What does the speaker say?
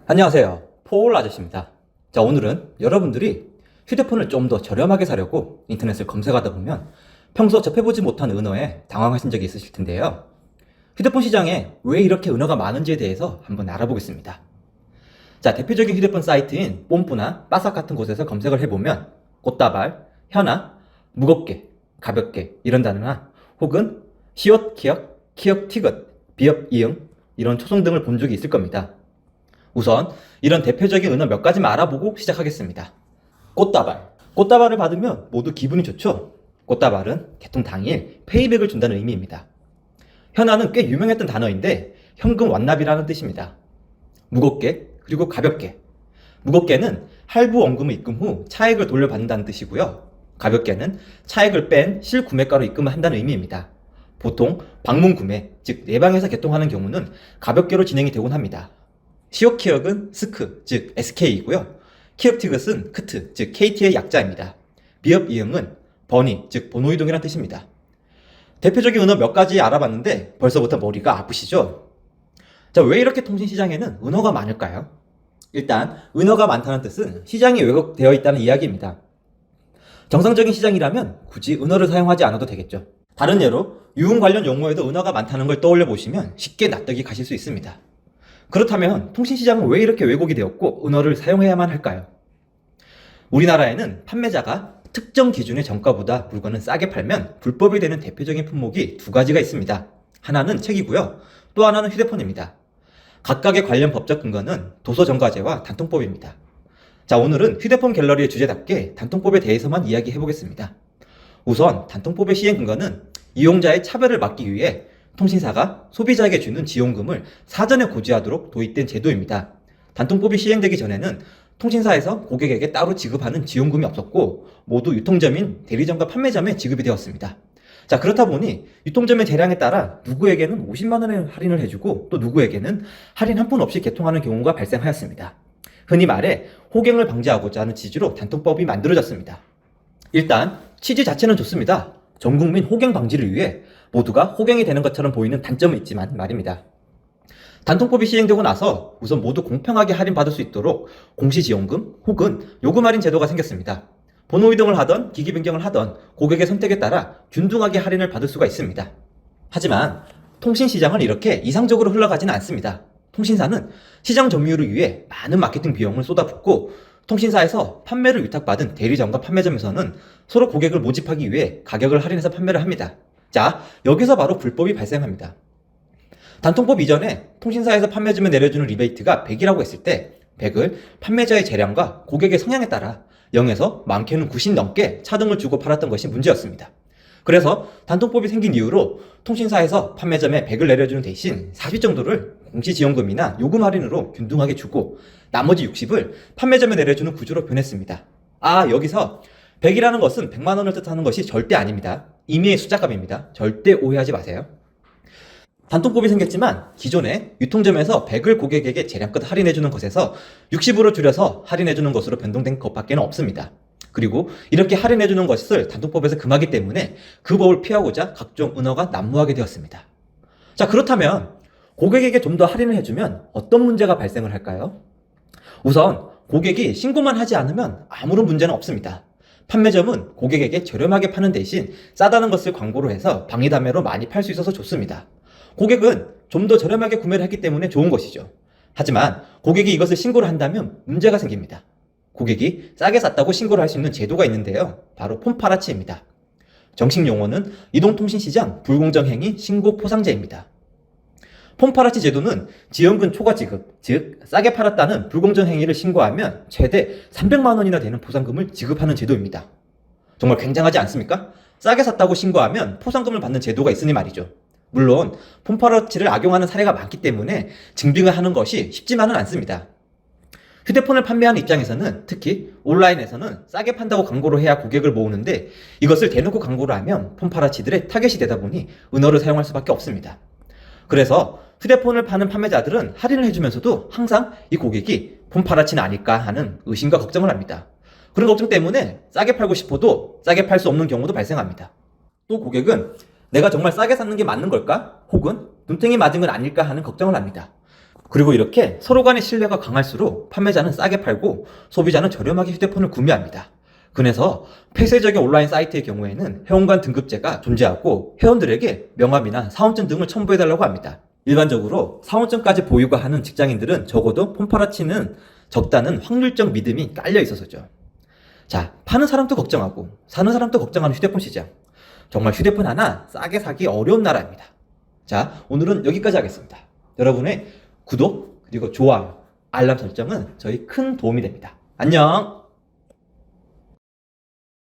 안녕하세요. 폴 아저씨입니다. 자, 오늘은 여러분들이 휴대폰을 좀 더 저렴하게 사려고 인터넷을 검색하다 보면 평소 접해보지 못한 은어에 당황하신 적이 있으실 텐데요. 휴대폰 시장에 왜 이렇게 은어가 많은지에 대해서 한번 알아보겠습니다. 자, 대표적인 휴대폰 사이트인 뽐뿌나 빠삭 같은 곳에서 검색을 해보면 꽃다발, 현아, 무겁게, 가볍게 이런 단어나 혹은 시옷, 키역, 키역, 티귿, 비읍, 이응 이런 초성 등을 본 적이 있을 겁니다. 우선 이런 대표적인 은어 몇 가지만 알아보고 시작하겠습니다. 꽃다발. 꽃다발을 받으면 모두 기분이 좋죠? 꽃다발은 개통 당일 페이백을 준다는 의미입니다. 현아는 꽤 유명했던 단어인데 현금 완납이라는 뜻입니다. 무겁게 그리고 가볍게. 무겁게는 할부 원금을 입금 후 차액을 돌려받는다는 뜻이고요. 가볍게는 차액을 뺀 실구매가로 입금을 한다는 의미입니다. 보통 방문 구매, 즉 내방에서 개통하는 경우는 가볍게로 진행이 되곤 합니다. 시옷 키역은 스크, 즉 SK이고요. 키역 티귿은 크트, 즉 KT의 약자입니다. 비읍 이응은 버니, 즉 번호이동이란 뜻입니다. 대표적인 은어 몇 가지 알아봤는데 벌써부터 머리가 아프시죠? 자, 왜 이렇게 통신시장에는 은어가 많을까요? 일단 은어가 많다는 뜻은 시장이 왜곡되어 있다는 이야기입니다. 정상적인 시장이라면 굳이 은어를 사용하지 않아도 되겠죠. 다른 예로 유흥 관련 용어에도 은어가 많다는 걸 떠올려 보시면 쉽게 납득이 가실 수 있습니다. 그렇다면 통신시장은 왜 이렇게 왜곡이 되었고 은어를 사용해야만 할까요? 우리나라에는 판매자가 특정 기준의 정가보다 물건을 싸게 팔면 불법이 되는 대표적인 품목이 두 가지가 있습니다. 하나는 책이고요. 또 하나는 휴대폰입니다. 각각의 관련 법적 근거는 도서정가제와 단통법입니다. 자, 오늘은 휴대폰 갤러리의 주제답게 단통법에 대해서만 이야기해 보겠습니다. 우선 단통법의 시행 근거는 이용자의 차별을 막기 위해 통신사가 소비자에게 주는 지원금을 사전에 고지하도록 도입된 제도입니다. 단통법이 시행되기 전에는 통신사에서 고객에게 따로 지급하는 지원금이 없었고 모두 유통점인 대리점과 판매점에 지급이 되었습니다. 자, 그렇다 보니 유통점의 재량에 따라 누구에게는 50만 원의 할인을 해주고 또 누구에게는 할인 한 푼 없이 개통하는 경우가 발생하였습니다. 흔히 말해 호갱을 방지하고자 하는 취지로 단통법이 만들어졌습니다. 일단 취지 자체는 좋습니다. 전국민 호갱 방지를 위해 모두가 호갱이 되는 것처럼 보이는 단점은 있지만 말입니다. 단통법이 시행되고 나서 우선 모두 공평하게 할인받을 수 있도록 공시지원금 혹은 요금 할인 제도가 생겼습니다. 번호 이동을 하던 기기 변경을 하던 고객의 선택에 따라 균등하게 할인을 받을 수가 있습니다. 하지만 통신시장은 이렇게 이상적으로 흘러가지는 않습니다. 통신사는 시장 점유율을 위해 많은 마케팅 비용을 쏟아붓고 통신사에서 판매를 위탁받은 대리점과 판매점에서는 서로 고객을 모집하기 위해 가격을 할인해서 판매를 합니다. 자, 여기서 바로 불법이 발생합니다. 단통법 이전에 통신사에서 판매점에 내려주는 리베이트가 100이라고 했을 때 100을 판매자의 재량과 고객의 성향에 따라 0에서 많게는 90 넘게 차등을 주고 팔았던 것이 문제였습니다. 그래서 단통법이 생긴 이후로 통신사에서 판매점에 100을 내려주는 대신 40 정도를 공시지원금이나 요금 할인으로 균등하게 주고 나머지 60을 판매점에 내려주는 구조로 변했습니다. 아, 여기서 100이라는 것은 100만 원을 뜻하는 것이 절대 아닙니다. 임의의 숫자값입니다. 절대 오해하지 마세요. 단통법이 생겼지만 기존에 유통점에서 100을 고객에게 재량껏 할인해주는 것에서 60으로 줄여서 할인해주는 것으로 변동된 것밖에 없습니다. 그리고 이렇게 할인해주는 것을 단통법에서 금하기 때문에 그 법을 피하고자 각종 은어가 난무하게 되었습니다. 자, 그렇다면 고객에게 좀 더 할인을 해주면 어떤 문제가 발생을 할까요? 우선 고객이 신고만 하지 않으면 아무런 문제는 없습니다. 판매점은 고객에게 저렴하게 파는 대신 싸다는 것을 광고로 해서 방위담회로 많이 팔 수 있어서 좋습니다. 고객은 좀 더 저렴하게 구매를 했기 때문에 좋은 것이죠. 하지만 고객이 이것을 신고를 한다면 문제가 생깁니다. 고객이 싸게 샀다고 신고를 할 수 있는 제도가 있는데요. 바로 폼파라치입니다. 정식 용어는 이동통신시장 불공정행위 신고 포상제입니다. 폼파라치 제도는 지원금 초과 지급, 즉 싸게 팔았다는 불공정 행위를 신고하면 최대 300만 원이나 되는 보상금을 지급하는 제도입니다. 정말 굉장하지 않습니까? 싸게 샀다고 신고하면 포상금을 받는 제도가 있으니 말이죠. 물론 폼파라치를 악용하는 사례가 많기 때문에 증빙을 하는 것이 쉽지만은 않습니다. 휴대폰을 판매하는 입장에서는 특히 온라인에서는 싸게 판다고 광고를 해야 고객을 모으는데 이것을 대놓고 광고를 하면 폼파라치들의 타겟이 되다 보니 은어를 사용할 수밖에 없습니다. 그래서 휴대폰을 파는 판매자들은 할인을 해주면서도 항상 이 고객이 폼파라치는 아닐까 하는 의심과 걱정을 합니다. 그런 걱정 때문에 싸게 팔고 싶어도 싸게 팔 수 없는 경우도 발생합니다. 또 고객은 내가 정말 싸게 샀는 게 맞는 걸까? 혹은 눈탱이 맞은 건 아닐까 하는 걱정을 합니다. 그리고 이렇게 서로 간의 신뢰가 강할수록 판매자는 싸게 팔고 소비자는 저렴하게 휴대폰을 구매합니다. 그래서 폐쇄적인 온라인 사이트의 경우에는 회원관 등급제가 존재하고 회원들에게 명함이나 사원증 등을 첨부해달라고 합니다. 일반적으로 사원증까지 보유가 하는 직장인들은 적어도 폰팔아치는 적다는 확률적 믿음이 깔려 있어서죠. 자, 파는 사람도 걱정하고 사는 사람도 걱정하는 휴대폰 시장. 정말 휴대폰 하나 싸게 사기 어려운 나라입니다. 자, 오늘은 여기까지 하겠습니다. 여러분의 구독, 그리고 좋아요, 알람 설정은 저희 큰 도움이 됩니다. 안녕!